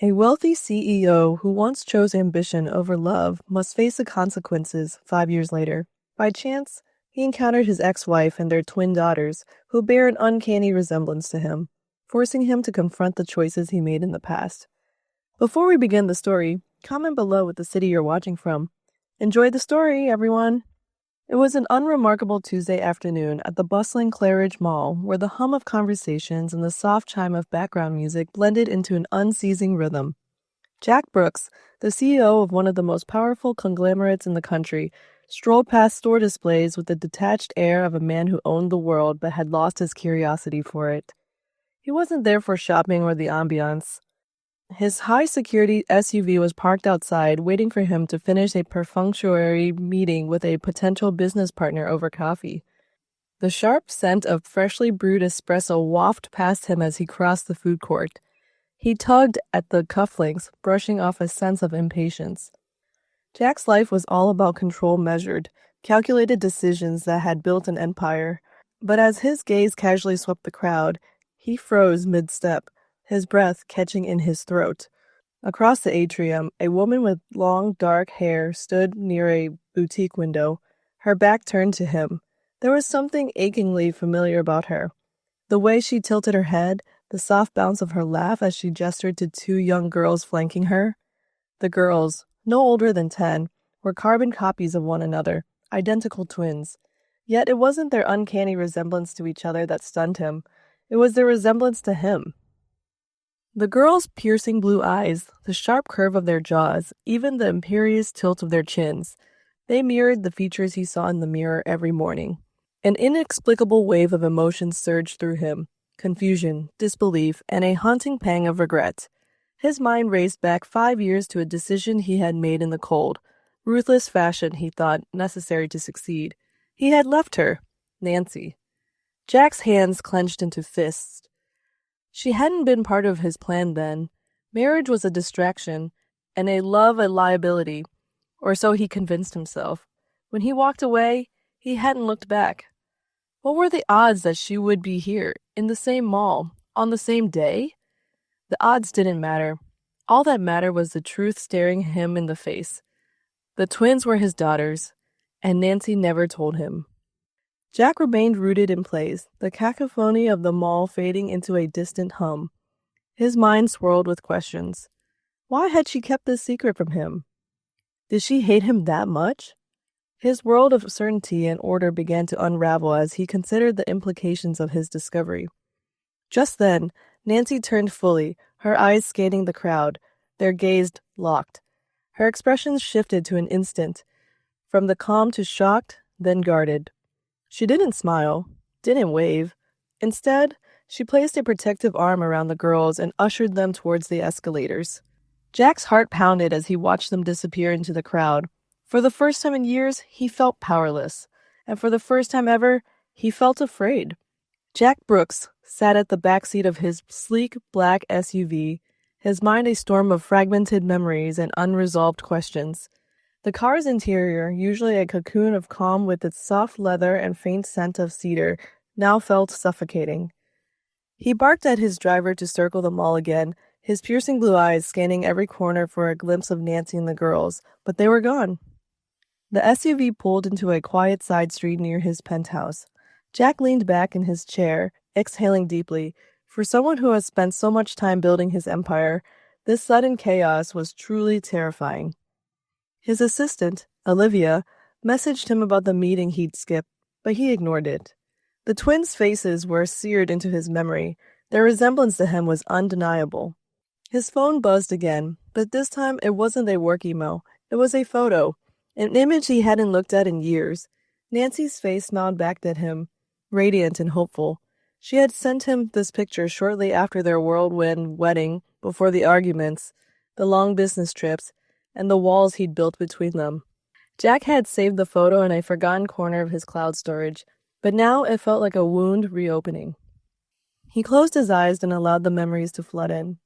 A wealthy CEO who once chose ambition over love must face the consequences 5 years later. By chance, he encountered his ex-wife and their twin daughters, who bear an uncanny resemblance to him, forcing him to confront the choices he made in the past. Before we begin the story, comment below what the city you're watching from. Enjoy the story, everyone! It was an unremarkable Tuesday afternoon at the bustling Claridge Mall, where the hum of conversations and the soft chime of background music blended into an unceasing rhythm. Jack Brooks, the CEO of one of the most powerful conglomerates in the country, strolled past store displays with the detached air of a man who owned the world but had lost his curiosity for it. He wasn't there for shopping or the ambiance. His high-security SUV was parked outside, waiting for him to finish a perfunctory meeting with a potential business partner over coffee. The sharp scent of freshly brewed espresso wafted past him as he crossed the food court. He tugged at the cufflinks, brushing off a sense of impatience. Jack's life was all about control measured, calculated decisions that had built an empire. But as his gaze casually swept the crowd, he froze mid-step, his breath catching in his throat. Across the atrium, a woman with long, dark hair stood near a boutique window, her back turned to him. There was something achingly familiar about her. The way she tilted her head, the soft bounce of her laugh as she gestured to two young girls flanking her. The girls, no older than 10, were carbon copies of one another, identical twins. Yet it wasn't their uncanny resemblance to each other that stunned him. It was their resemblance to him. The girls' piercing blue eyes, the sharp curve of their jaws, even the imperious tilt of their chins, they mirrored the features he saw in the mirror every morning. An inexplicable wave of emotions surged through him, confusion, disbelief, and a haunting pang of regret. His mind raced back 5 years to a decision he had made in the cold, ruthless fashion he thought necessary to succeed. He had left her, Nancy. Jack's hands clenched into fists. She hadn't been part of his plan then. Marriage was a distraction, and love a liability, or so he convinced himself. When he walked away, he hadn't looked back. What were the odds that she would be here, in the same mall, on the same day? The odds didn't matter. All that mattered was the truth staring him in the face. The twins were his daughters, and Nancy never told him. Jack remained rooted in place, the cacophony of the mall fading into a distant hum. His mind swirled with questions. Why had she kept this secret from him? Did she hate him that much? His world of certainty and order began to unravel as he considered the implications of his discovery. Just then, Nancy turned fully, her eyes scanning the crowd, their gaze locked. Her expressions shifted to an instant, from the calm to shocked, then guarded. She didn't smile, didn't wave. Instead, she placed a protective arm around the girls and ushered them towards the escalators. Jack's heart pounded as he watched them disappear into the crowd. For the first time in years, he felt powerless. And for the first time ever, he felt afraid. Jack Brooks sat at the back seat of his sleek black SUV, his mind a storm of fragmented memories and unresolved questions. The car's interior, usually a cocoon of calm with its soft leather and faint scent of cedar, now felt suffocating. He barked at his driver to circle the mall again, his piercing blue eyes scanning every corner for a glimpse of Nancy and the girls, but they were gone. The SUV pulled into a quiet side street near his penthouse. Jack leaned back in his chair, exhaling deeply. For someone who has spent so much time building his empire, this sudden chaos was truly terrifying. His assistant, Olivia, messaged him about the meeting he'd skipped, but he ignored it. The twins' faces were seared into his memory. Their resemblance to him was undeniable. His phone buzzed again, but this time it wasn't a work email. It was a photo, an image he hadn't looked at in years. Nancy's face smiled back at him, radiant and hopeful. She had sent him this picture shortly after their whirlwind wedding, before the arguments, the long business trips, and the walls he'd built between them. Jack had saved the photo in a forgotten corner of his cloud storage, but now it felt like a wound reopening. He closed his eyes and allowed the memories to flood in.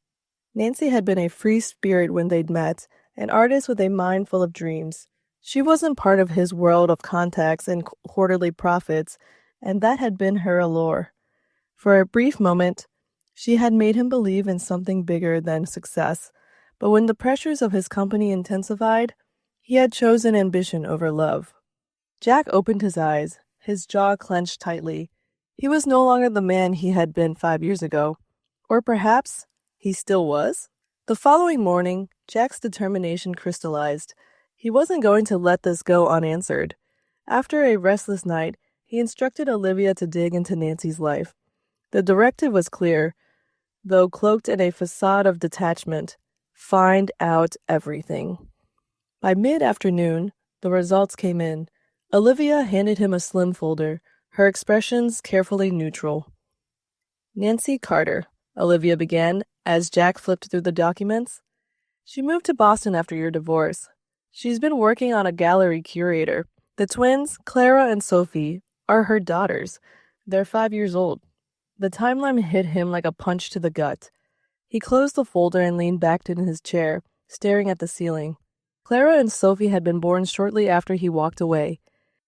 Nancy had been a free spirit when they'd met, an artist with a mind full of dreams. She wasn't part of his world of contacts and quarterly profits, and that had been her allure. For a brief moment, she had made him believe in something bigger than success, But when the pressures of his company intensified, he had chosen ambition over love. Jack opened his eyes, his jaw clenched tightly. He was no longer the man he had been 5 years ago. Or perhaps he still was? The following morning, Jack's determination crystallized. He wasn't going to let this go unanswered. After a restless night, he instructed Olivia to dig into Nancy's life. The directive was clear, though cloaked in a facade of detachment. Find out everything. By mid-afternoon, the results came in. Olivia handed him a slim folder, her expressions carefully neutral. Nancy Carter, Olivia began, as Jack flipped through the documents. She moved to Boston after your divorce. She's been working on a gallery curator. The twins, Clara and Sophie, are her daughters. They're 5 years old. The timeline hit him like a punch to the gut. He closed the folder and leaned back in his chair, staring at the ceiling. Clara and Sophie had been born shortly after he walked away.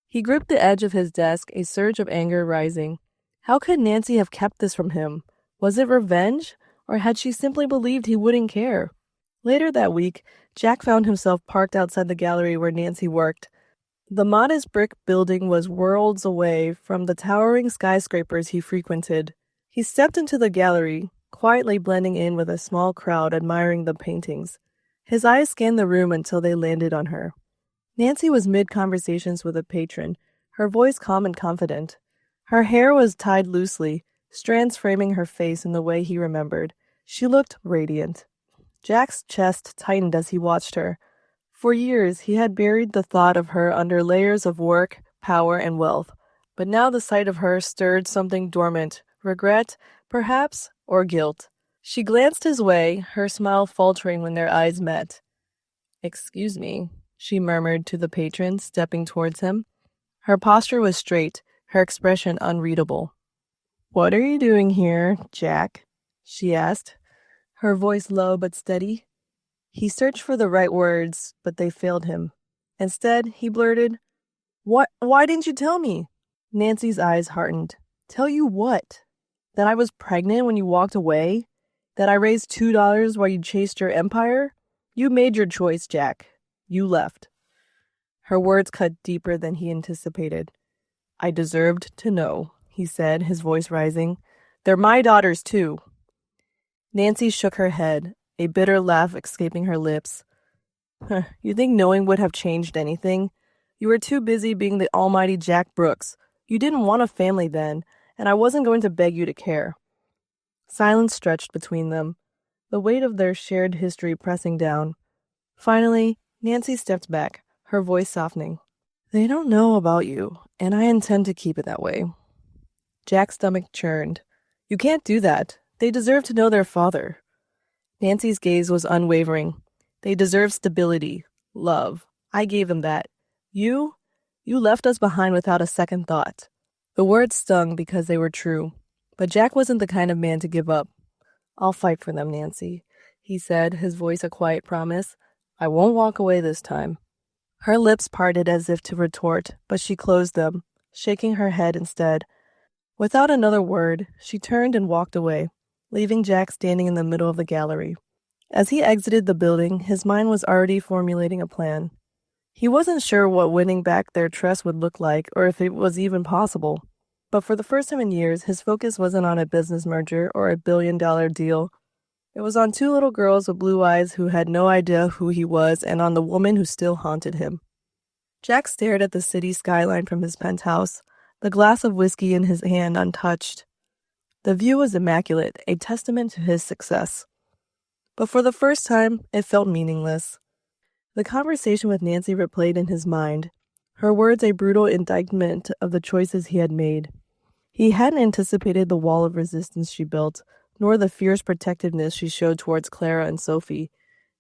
He gripped the edge of his desk, a surge of anger rising. How could Nancy have kept this from him? Was it revenge, or had she simply believed he wouldn't care? Later that week, Jack found himself parked outside the gallery where Nancy worked. The modest brick building was worlds away from the towering skyscrapers he frequented. He stepped into the gallery, quietly blending in with a small crowd admiring the paintings. His eyes scanned the room until they landed on her. Nancy was mid-conversations with a patron, her voice calm and confident. Her hair was tied loosely, strands framing her face in the way he remembered. She looked radiant. Jack's chest tightened as he watched her. For years, he had buried the thought of her under layers of work, power, and wealth. But now the sight of her stirred something dormant, regret, perhaps, or guilt. She glanced his way, her smile faltering when their eyes met. "Excuse me," she murmured to the patron, stepping towards him. Her posture was straight, her expression unreadable. "What are you doing here, Jack?" she asked, her voice low but steady. He searched for the right words, but they failed him. Instead, he blurted, Why didn't you tell me?" Nancy's eyes hardened. "Tell you what? That I was pregnant when you walked away? That I raised $2 while you chased your empire? You made your choice, Jack. You left." Her words cut deeper than he anticipated. "I deserved to know," he said, his voice rising. "They're my daughters, too." Nancy shook her head, a bitter laugh escaping her lips. "You think knowing would have changed anything? You were too busy being the almighty Jack Brooks. You didn't want a family then, and I wasn't going to beg you to care." Silence stretched between them, the weight of their shared history pressing down. Finally, Nancy stepped back, her voice softening. "They don't know about you, and I intend to keep it that way." Jack's stomach churned. "You can't do that. They deserve to know their father." Nancy's gaze was unwavering. "They deserve stability, love. I gave them that. You left us behind without a second thought." The words stung because they were true, but Jack wasn't the kind of man to give up. "I'll fight for them, Nancy," he said, his voice a quiet promise. "I won't walk away this time." Her lips parted as if to retort, but she closed them, shaking her head instead. Without another word, she turned and walked away, leaving Jack standing in the middle of the gallery. As he exited the building, his mind was already formulating a plan. He wasn't sure what winning back their trust would look like or if it was even possible. But for the first time in years, his focus wasn't on a business merger or a billion-dollar deal. It was on two little girls with blue eyes who had no idea who he was and on the woman who still haunted him. Jack stared at the city skyline from his penthouse, the glass of whiskey in his hand untouched. The view was immaculate, a testament to his success. But for the first time, it felt meaningless. The conversation with Nancy replayed in his mind, her words a brutal indictment of the choices he had made. He hadn't anticipated the wall of resistance she built, nor the fierce protectiveness she showed towards Clara and Sophie.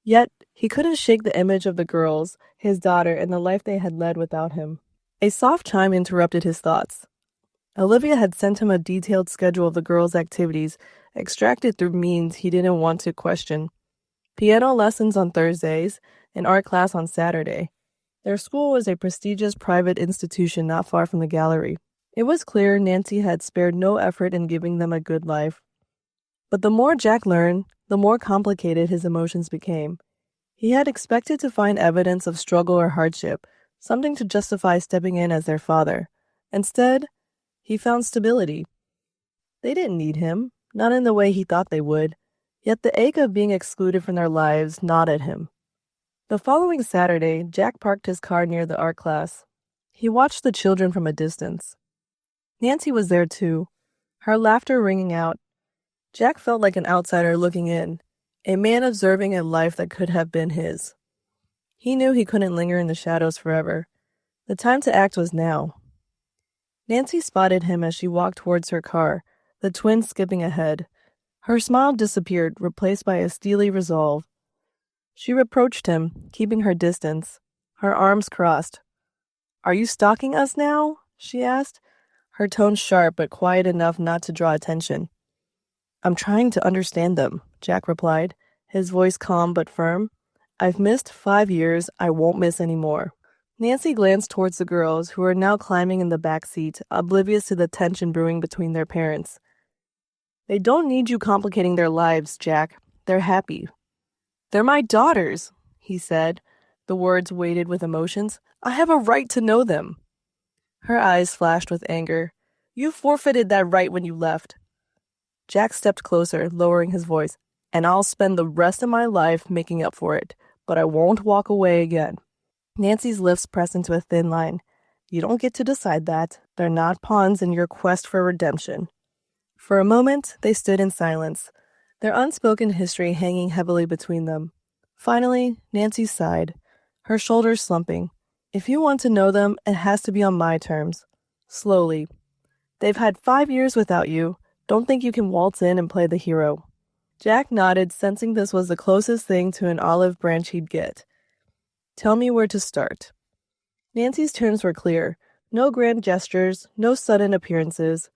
Yet, he couldn't shake the image of the girls, his daughter, and the life they had led without him. A soft chime interrupted his thoughts. Olivia had sent him a detailed schedule of the girls' activities, extracted through means he didn't want to question. Piano lessons on Thursdays, an art class on Saturday. Their school was a prestigious private institution not far from the gallery. It was clear Nancy had spared no effort in giving them a good life. But the more Jack learned, the more complicated his emotions became. He had expected to find evidence of struggle or hardship, something to justify stepping in as their father. Instead, he found stability. They didn't need him, not in the way he thought they would, yet the ache of being excluded from their lives gnawed at him. The following Saturday, Jack parked his car near the art class. He watched the children from a distance. Nancy was there too, her laughter ringing out. Jack felt like an outsider looking in, a man observing a life that could have been his. He knew he couldn't linger in the shadows forever. The time to act was now. Nancy spotted him as she walked towards her car, the twins skipping ahead. Her smile disappeared, replaced by a steely resolve. She reproached him, keeping her distance, her arms crossed. "Are you stalking us now?" she asked, her tone sharp but quiet enough not to draw attention. "I'm trying to understand them," Jack replied, his voice calm but firm. "I've missed 5 years, I won't miss any more." Nancy glanced towards the girls, who were now climbing in the back seat, oblivious to the tension brewing between their parents. "They don't need you complicating their lives, Jack. They're happy." "They're my daughters," he said, the words weighted with emotions. "I have a right to know them." Her eyes flashed with anger. "You forfeited that right when you left." Jack stepped closer, lowering his voice. "And I'll spend the rest of my life making up for it, but I won't walk away again." Nancy's lips pressed into a thin line. "You don't get to decide that. They're not pawns in your quest for redemption." For a moment, they stood in silence, their unspoken history hanging heavily between them. Finally, Nancy sighed, her shoulders slumping. "If you want to know them, it has to be on my terms. Slowly. They've had 5 years without you. Don't think you can waltz in and play the hero." Jack nodded, sensing this was the closest thing to an olive branch he'd get. "Tell me where to start." Nancy's terms were clear. No grand gestures, no sudden appearances.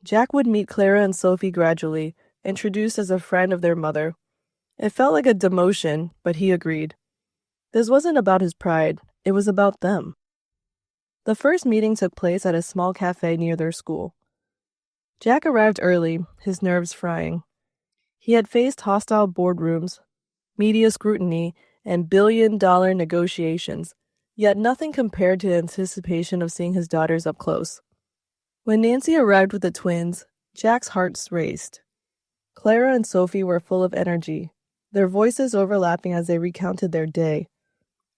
Jack would meet Clara and Sophie gradually, introduced as a friend of their mother. It felt like a demotion, but he agreed. This wasn't about his pride, it was about them. The first meeting took place at a small cafe near their school. Jack arrived early, his nerves frying. He had faced hostile boardrooms, media scrutiny, and billion-dollar negotiations, yet nothing compared to the anticipation of seeing his daughters up close. When Nancy arrived with the twins, Jack's heart raced. Clara and Sophie were full of energy, their voices overlapping as they recounted their day.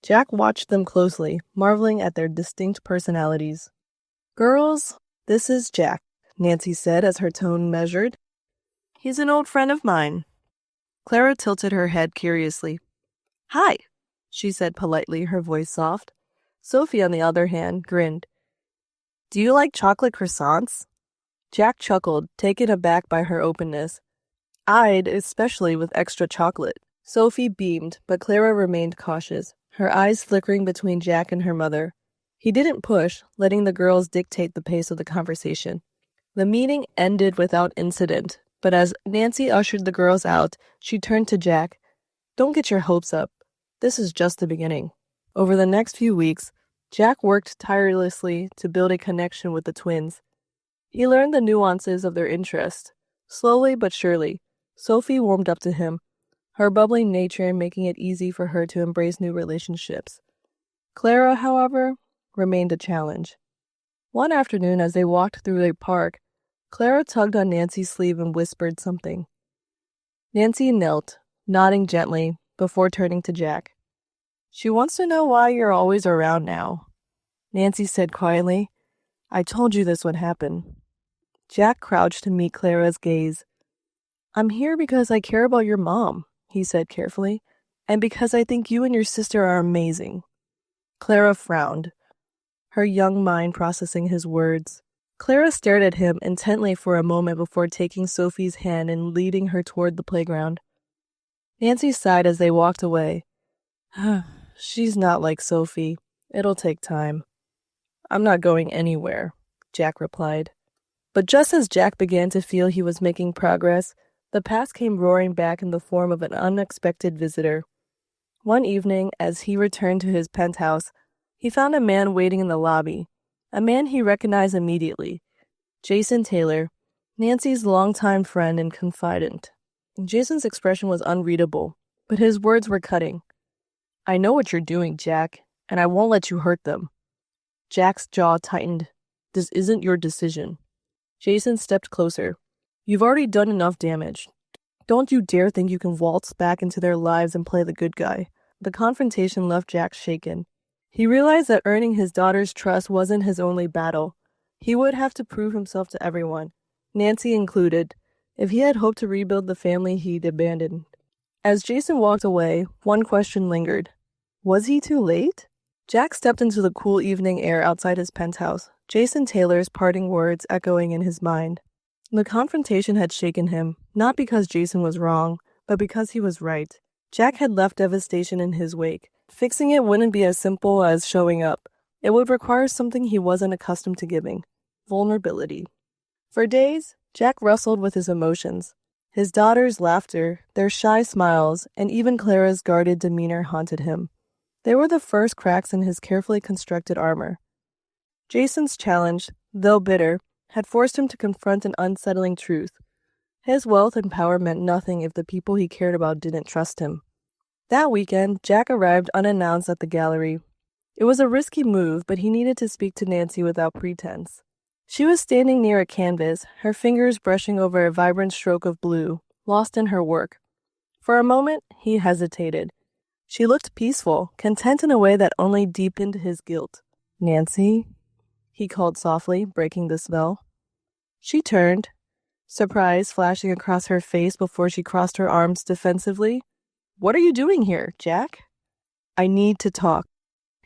Jack watched them closely, marveling at their distinct personalities. "Girls, this is Jack," Nancy said as her tone measured. "He's an old friend of mine." Clara tilted her head curiously. "Hi," she said politely, her voice soft. Sophie, on the other hand, grinned. "Do you like chocolate croissants?" Jack chuckled, taken aback by her openness. "I'd, especially with extra chocolate." Sophie beamed, but Clara remained cautious, her eyes flickering between Jack and her mother. He didn't push, letting the girls dictate the pace of the conversation. The meeting ended without incident, but as Nancy ushered the girls out, she turned to Jack. "Don't get your hopes up. This is just the beginning." Over the next few weeks, Jack worked tirelessly to build a connection with the twins. He learned the nuances of their interest. Slowly but surely, Sophie warmed up to him, her bubbling nature making it easy for her to embrace new relationships. Clara, however, remained a challenge. One afternoon, as they walked through a park, Clara tugged on Nancy's sleeve and whispered something. Nancy knelt, nodding gently, before turning to Jack. "She wants to know why you're always around now," Nancy said quietly. "I told you this would happen." Jack crouched to meet Clara's gaze. "I'm here because I care about your mom," he said carefully, "and because I think you and your sister are amazing." Clara frowned, her young mind processing his words. Clara stared at him intently for a moment before taking Sophie's hand and leading her toward the playground. Nancy sighed as they walked away. "She's not like Sophie. It'll take time." "I'm not going anywhere," Jack replied. But just as Jack began to feel he was making progress, the past came roaring back in the form of an unexpected visitor. One evening, as he returned to his penthouse, he found a man waiting in the lobby, a man he recognized immediately, Jason Taylor, Nancy's longtime friend and confidant. Jason's expression was unreadable, but his words were cutting. I know what you're doing, Jack, and I won't let you hurt them. Jack's jaw tightened. This isn't your decision. Jason stepped closer. You've already done enough damage. Don't you dare think you can waltz back into their lives and play the good guy. The confrontation left Jack shaken. He realized that earning his daughter's trust wasn't his only battle. He would have to prove himself to everyone, Nancy included, if he had hoped to rebuild the family he'd abandoned. As Jason walked away, one question lingered. Was he too late? Jack stepped into the cool evening air outside his penthouse, Jason Taylor's parting words echoing in his mind. The confrontation had shaken him, not because Jason was wrong, but because he was right. Jack had left devastation in his wake. Fixing it wouldn't be as simple as showing up. It would require something he wasn't accustomed to giving: vulnerability. For days, Jack wrestled with his emotions. His daughter's laughter, their shy smiles, and even Clara's guarded demeanor haunted him. They were the first cracks in his carefully constructed armor. Jason's challenge, though bitter, had forced him to confront an unsettling truth. His wealth and power meant nothing if the people he cared about didn't trust him. That weekend, Jack arrived unannounced at the gallery. It was a risky move, but he needed to speak to Nancy without pretense. She was standing near a canvas, her fingers brushing over a vibrant stroke of blue, lost in her work. For a moment, he hesitated. She looked peaceful, content in a way that only deepened his guilt. Nancy? He called softly, breaking the spell. She turned, surprise flashing across her face before she crossed her arms defensively. What are you doing here, Jack? I need to talk,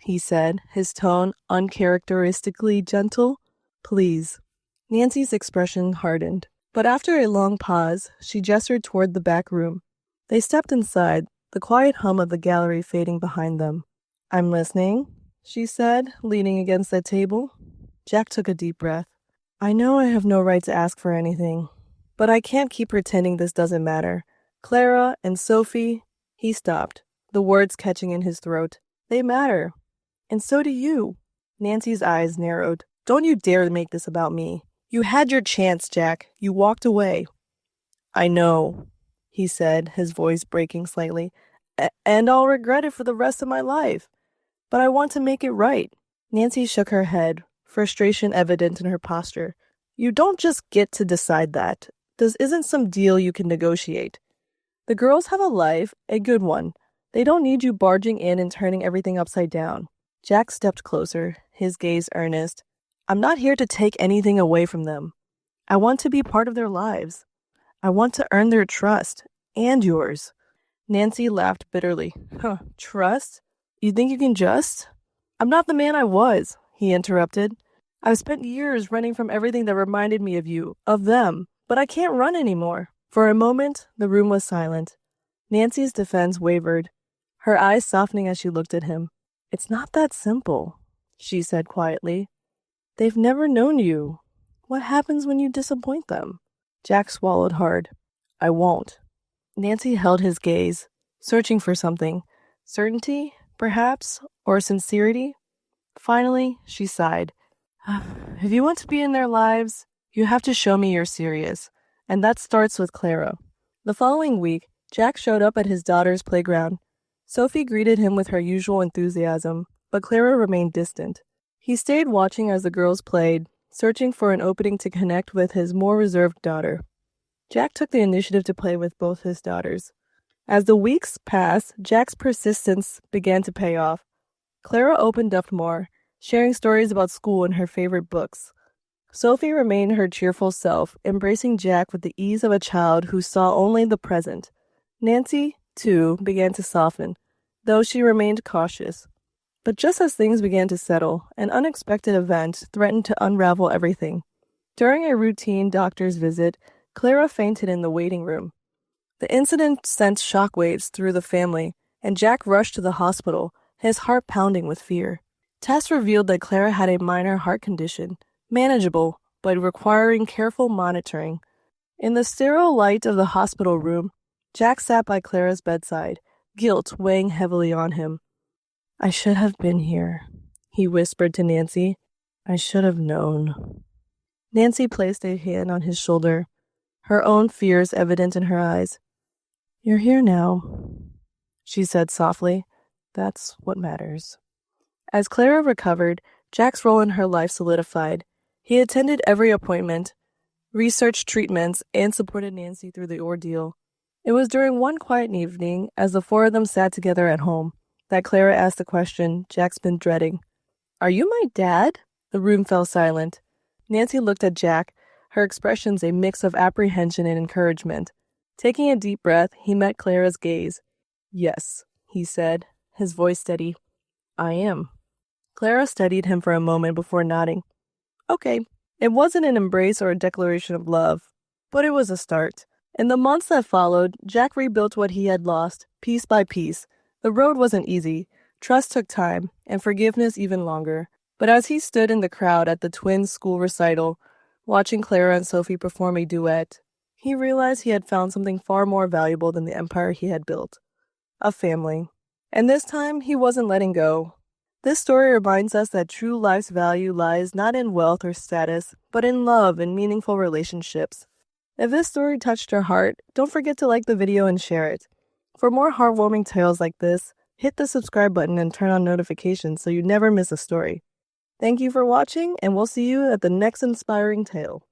he said, his tone uncharacteristically gentle. Please. Nancy's expression hardened, but after a long pause, she gestured toward the back room. They stepped inside, the quiet hum of the gallery fading behind them. I'm listening, she said, leaning against the table. Jack took a deep breath. I know I have no right to ask for anything, but I can't keep pretending this doesn't matter. Clara and Sophie. He stopped, the words catching in his throat. They matter. And so do you. Nancy's eyes narrowed. Don't you dare make this about me. You had your chance, Jack. You walked away. I know, he said, his voice breaking slightly, and I'll regret it for the rest of my life. But I want to make it right. Nancy shook her head, frustration evident in her posture. You don't just get to decide that. This isn't some deal you can negotiate. The girls have a life, a good one. They don't need you barging in and turning everything upside down. Jack stepped closer, his gaze earnest. I'm not here to take anything away from them. I want to be part of their lives. I want to earn their trust, and yours. Nancy laughed bitterly. Trust? You think you can just? I'm not the man I was, he interrupted. I've spent years running from everything that reminded me of you, of them, but I can't run anymore. For a moment, the room was silent. Nancy's defense wavered, her eyes softening as she looked at him. It's not that simple, she said quietly. They've never known you. What happens when you disappoint them? Jack swallowed hard. I won't. Nancy held his gaze, searching for something. Certainty, perhaps, or sincerity? Finally, she sighed. If you want to be in their lives, you have to show me you're serious. And that starts with Clara. The following week, Jack showed up at his daughter's playground. Sophie greeted him with her usual enthusiasm, but Clara remained distant. He stayed watching as the girls played, searching for an opening to connect with his more reserved daughter. Jack took the initiative to play with both his daughters. As the weeks passed, Jack's persistence began to pay off. Clara opened up more, sharing stories about school and her favorite books. Sophie remained her cheerful self, embracing Jack with the ease of a child who saw only the present. Nancy, too, began to soften, though she remained cautious. But just as things began to settle, an unexpected event threatened to unravel everything. During a routine doctor's visit, Clara fainted in the waiting room. The incident sent shockwaves through the family, and Jack rushed to the hospital, his heart pounding with fear. Tests revealed that Clara had a minor heart condition, manageable, but requiring careful monitoring. In the sterile light of the hospital room, Jack sat by Clara's bedside, guilt weighing heavily on him. I should have been here, he whispered to Nancy. I should have known. Nancy placed a hand on his shoulder, her own fears evident in her eyes. "You're here now," she said softly. "That's what matters." As Clara recovered, Jack's role in her life solidified. He attended every appointment, researched treatments, and supported Nancy through the ordeal. It was during one quiet evening, as the four of them sat together at home, that Clara asked the question Jack's been dreading. "Are you my dad?" The room fell silent. Nancy looked at Jack, her expressions a mix of apprehension and encouragement. Taking a deep breath, he met Clara's gaze. "Yes," he said, his voice steady. "I am." Clara studied him for a moment before nodding. "Okay." It wasn't an embrace or a declaration of love, but it was a start. In the months that followed, Jack rebuilt what he had lost, piece by piece. The road wasn't easy. Trust took time, and forgiveness even longer. But as he stood in the crowd at the twins' school recital, watching Clara and Sophie perform a duet, he realized he had found something far more valuable than the empire he had built. A family. And this time, he wasn't letting go. This story reminds us that true life's value lies not in wealth or status, but in love and meaningful relationships. If this story touched your heart, don't forget to like the video and share it. For more heartwarming tales like this, hit the subscribe button and turn on notifications so you never miss a story. Thank you for watching, and we'll see you at the next inspiring tale.